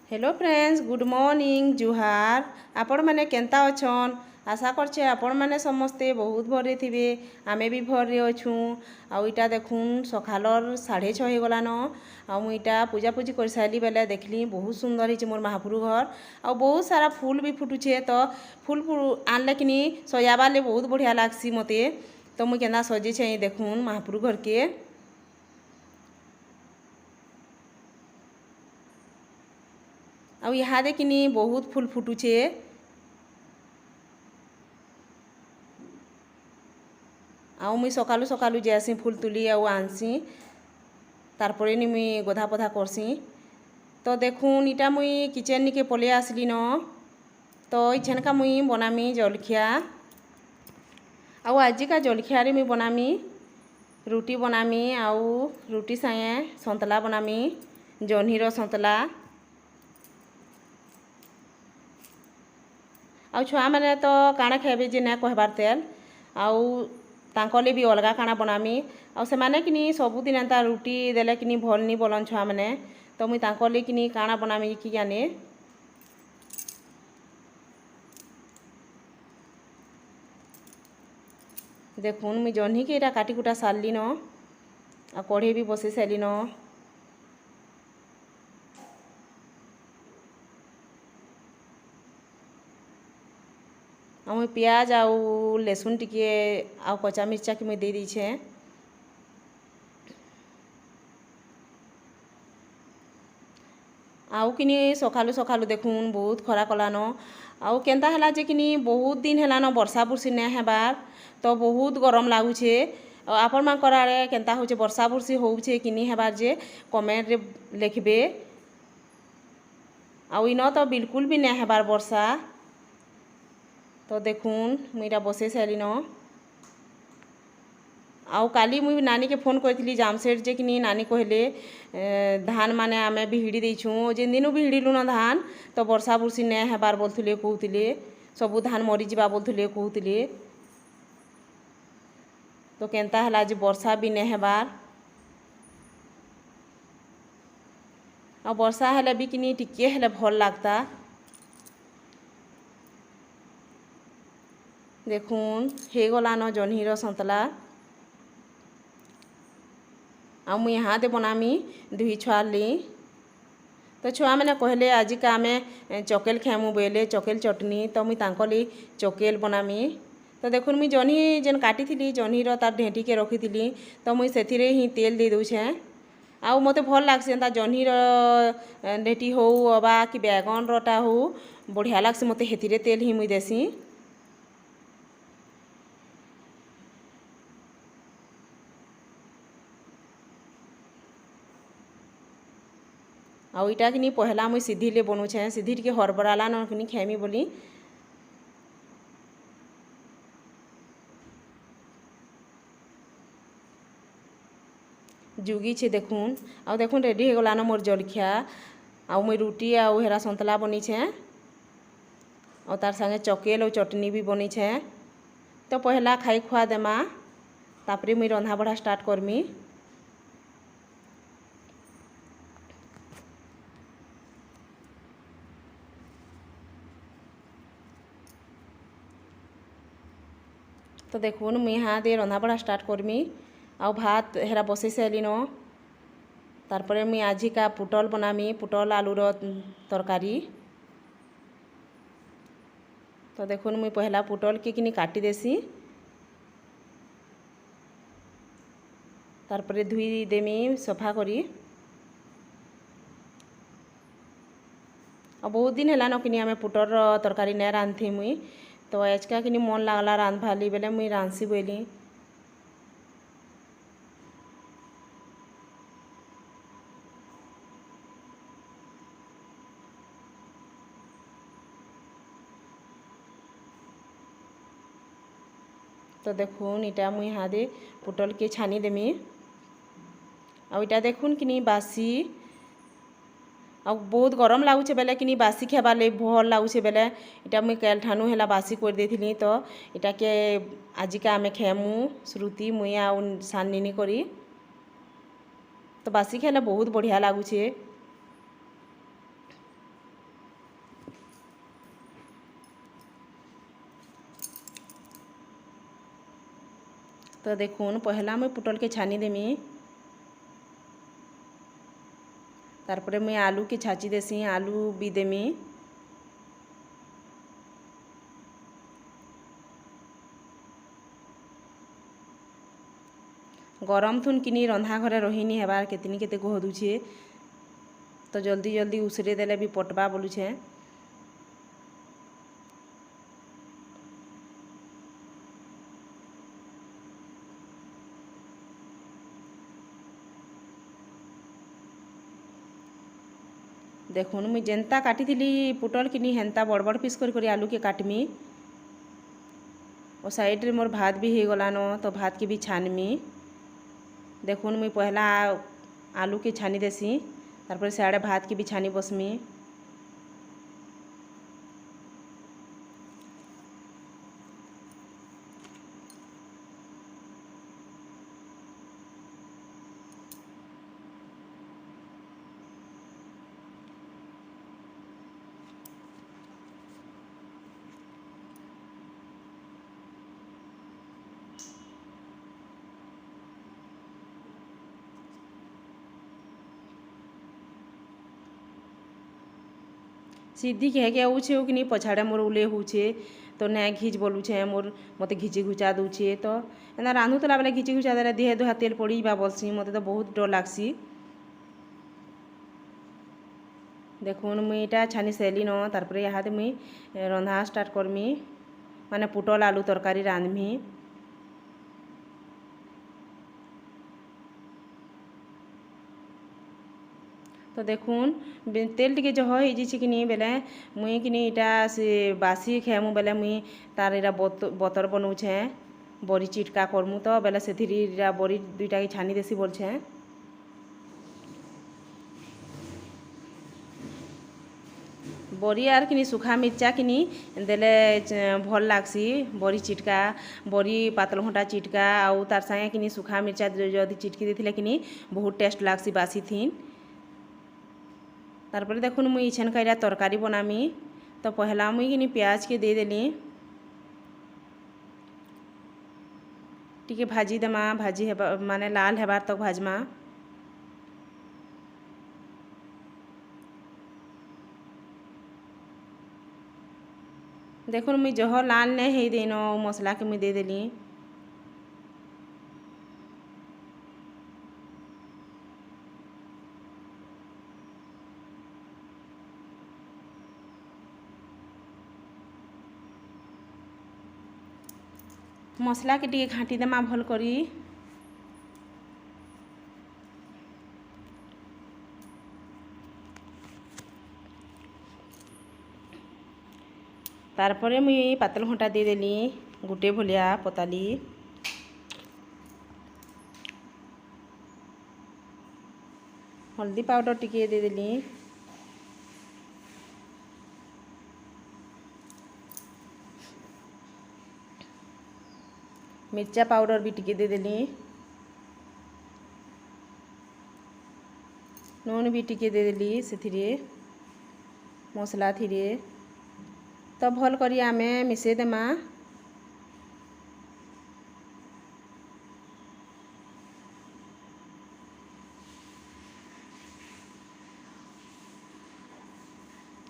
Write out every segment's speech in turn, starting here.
Hello friends, good morning, जुहार। आपण मैंने केंता अछन? आशा करछे आपण मैंने समस्ते बहुत भरे थिबे। आमे भी भरे अछू। आउ इटा देखून सकालर 6:30 हो गलान। आउ मु इटा पूजा पूजी कर सारी बेले देखली बहुत सुंदर हिचे मोर महापुरु घर। आउ बहुत सारा फूल भी फुटुछे। तो फूल आनले किनी सजाबाले बहुत बढ़िया लागसी मते। तो मु केना सजेछे देखून महापुरु घर के। आउ इहादे किनी बहुत फूल फुटुछे। आउ मुई सकालू सकालू जासी फूल तुली आउ आनसी। तारपरे नी मुई गधा पधा करसी। तो देखून इटा मुई किचेन निके पले आसली न। तो इछेनका मुई बनामी जलखिया। आउ आजिका जलखिया रे मुई बनामी रुटी बनामी। आउ रुटी साए संतला बनामी, जह्नीर संतला। आउ छुआ मैंने तो काଣା खाइबे जे ना कहबार तेल। आउ तांकले भी अलगा काଣା बनामी। आउ से माने किनी सबुदिन एंता रुटी देले किनी भल नी बोलन छुआ मैंने। तो मुई तांकले किनी काଣା बनामी कि जाने। देखून मुई जह्नी के इटा काटी कुटा सारली न। आ कढ़े भी बसे सारली न। मुई प्याज आउ लहसुन टिके आउ कच्चा मिर्चा के मुई दे दीछे। आउ किनी सकालू सकालू देखून बहुत खरा कलान। आउ केंता हैला जे किनी बहुत दिन हैलान वर्षा बुर्षी नहीं हेबार। तो बहुत गरम लागुछे। आपण मानकर आड़े केंता होचे वर्षा बुर्षी होउछे कि नहीं हेबार जे कमेंट रे लिखबे। आउ इन तो बिल्कुल भी नहीं हेबार वर्षा। तो देखून मुईटा बसे सारी न। आउ काली मुई नानी के फोन करथिली जामसेट जे किनी नानी कहले धान माने आमे भिड़ी देइछु। जेन दिनु भिड़िलु न धान तो वर्षा बुर्षी नहीं हेबार बोलथुले कहूतिले। सबु धान मरी जिबा बोलथुले कहूतिले। तो केंता हैला जे वर्षा भी नहीं हेबार। आ वर्षा हेले भी किनी टिके हेले भल लागता। देखून हे गलान जह्नीर संतला। आ मुई इहादे बनामी दुही छुआली। तो छुआ मैंने कहले आजिका आमे चकेल खेमु बोले चकेल चटनी। तो मुई तांकली चकेल बनामी। तो देखुन मुई जह्नी जेन काटी थी जह्नीर तार ढेंटी के रखी थी। तो मुई सेथिरे ही तेल दे दूछे। आउ मते भल लागसी एंता जह्नीर ढेटी हो अबा कि बैगन रटा हो बढ़िया लागसी मते हेतिरे तेल ही मुई देसी। आउ इटा किनी पहला मुई सीधीले बनूछे। सीधी टिके हरबराला न किनी खेमी बोली। जुगी छे देखून। आउ देखून रेडी हो गलान मोर जलखिया। आउ मुई रुटी आउ हेरा संतला बनीछे। और तार संगे चकेल और चटनी भी बनीछे। तो पहला खाई खुआ देमा तापरे मुई रंधा बढ़ा स्टार्ट करमी। तो देखून मुई हाँ दे रंधा बढ़ा स्टार्ट करमी। आउ भात हेरा बसई सारी न। तारपरे मुई आजिका पुटल बनामी, पुटल आलूर तरकारी। तो देखून मुई पहला पुटल के किनी काटी देसी। तारपरे धुई देमी सफा करी। और बहुत दिन हैलान किनी आमे पुटल तरकारी नहीं रांधथी मुई। तो आजका किनी मन लागला रांधभाली बेले मुई रांधसी बोली। तो देखून इटा मुई हादे पुटल के छानी देमी। आउ इटा देखून किनी बासी। आउ बहुत गरम लागुछे बेले किनी बासी खेबार ले भल लागुछे बेले इटा मुई कैल ठानु हेला बासी कर देथिली। तो इटा के आजिका आमे खेमु श्रुति मुई आउ साननिनी करी। तो बासी खेले बहुत बढ़िया लागुछे। तो देखुन पहला मुई पुटल के छानी देमी, तारपरे मुई आलू के छाची देसी, आलू भी देमी। गरम थुन किनी रंधा घरे रहीनी हेबार केतनी केते गहदुछे, तो जल्दी जल्दी उसरे देले भी पटवा बोलुछे। देखुन मुई जेंता काटी पुटल किनी हेन्ता बड़ बड़ पिस करी आलू के काटमी। और साइड रे मोर भात भी हो गलान, तो भात के भी छानमी। देखुन मुई पहला आलू के छानी देसी, तारपर सियाड़े भात के भी छानी बसमी। सीधी कह के आउछे कि पछाड़े मोर उले होछे, तो ना घिच बोलुछे मोर, मते घिची घुचा दूछे। तो एना रांधुला बेले घिची घुचा देले देहे दुहा तेल पड़ी बा बोलसी, मते तो बहुत डर लागसी। देखुन मुई इटा छानी सेली न, तारपरे इहादे मुई रंधा स्टार्ट करमी, माने पुटल आलू तरकारी रांधमी। तो देखुन तेल टिके जह हो कि बेले मुई कि इटा से बासी खेमु बेले मुई तार इरा बतर बनौछे, बड़ी चिटका करमु। तो बेले से बड़ी दुईटा के छानी देसी बोलछे। बड़ी आर कि सुखा मिर्चा कि देले भल लागसी। बड़ी चिटका, बड़ी पातल घंटा चिटका आउ तार संगे कि सुखा मिर्चा जदि चिटकी देथिले कि बहुत टेस्ट लागसी बासी थीन। तारपरे देखुन मुई इछेन कईरा तरकारी बनामी। तो पहला मुई कि प्याज के दे देली, टिके भाजी देमा, भाजी हेबा माने लाल हेबार तक भाजमा। देखुन मुई जह लाल ने हे देन मसला के मुई दे देली। मसला के टिके घाटी देमा भल करी। तारपरे मुई पातल घंटा दे देली गुटे भलिया पताली। हल्दी पाउडर टिके दे देली। मिर्चा पाउडर भी टिके दे देली। नून भी टिके दे देली से मसला थीरे। तो भल करी आमे मिसे देमा।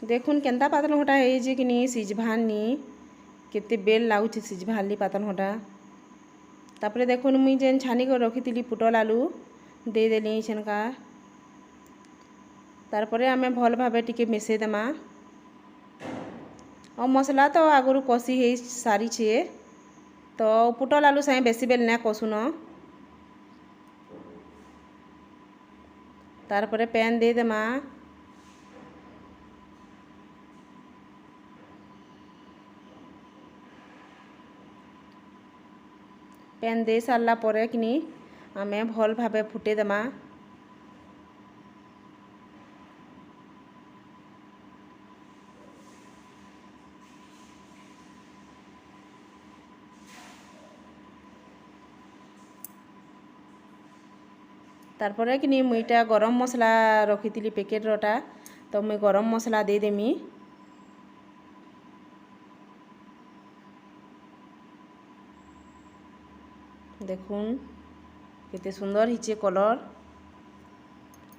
देखुन केंता पातल घंटा है कि सिझभानी केते बेल लाଗୁଛି सिझभाली पातल घंटा। तापरे देखुन मुई जेन छानी को रखी पुटल आलू दे देली छेनका। तारपरे आमे भल भाबे टिके मिसे देमा। और मसला तो आगुरु कषी हो सारी छे, तो पुटल आलू साए बेसी बेल ना कषुन। तारपरे पैन दे देमा। पैन दे सारला परे कि आमे भल भाबे फुटे देमा। तारपरे कि मुईटा गरम मसला रखी पैकेट रटा, तो मुई गरम मसला दे देमी। देखुन केते सुंदर हिचे कलर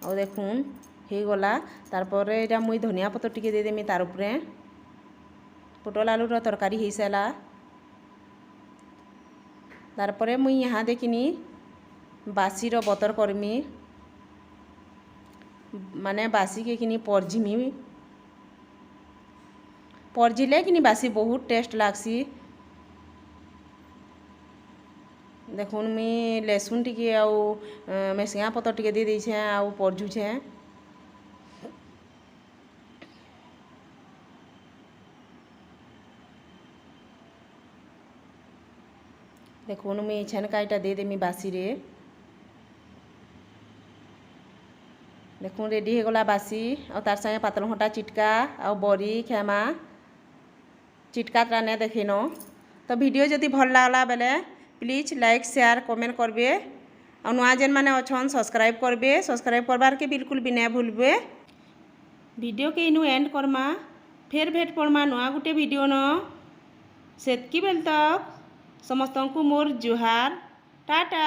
और देखुन हे गला तार परे एटा मुई धनिया पत्र टिके दे देमी तार उपरे पोटल आलू रो तरकारी हे साला तार परे मुई यहाँ देखिनी बासी रो बतर करमी माने बासी के किनी परजिमी परजिले किनी बासी बहुत टेस्ट लागसी देखुन मुई लहसुन टिके आउ मेसिया पतर टिके दे देछे आउ परजुछे देखुन मुई छेनकाईटा दे देमी बासी रे देखुन रेडी हो गला बासी और तार संगे पातल घंटा चिटका और बरी खेमा चिटका त्राने देखेन तो वीडियो जदि भल लागला बेले प्लीज लाइक शेयर कमेंट करबे और नुआ जेन माने अछन सब्सक्राइब करबे सब्सक्राइब करबार के बिल्कुल भी नहीं भूलबे वीडियो के इनु एंड करमा फिर भेट पड़मा नुआ गुटे वीडियो न सेतकी बेल तक समस्त को मोर जुहार टाटा।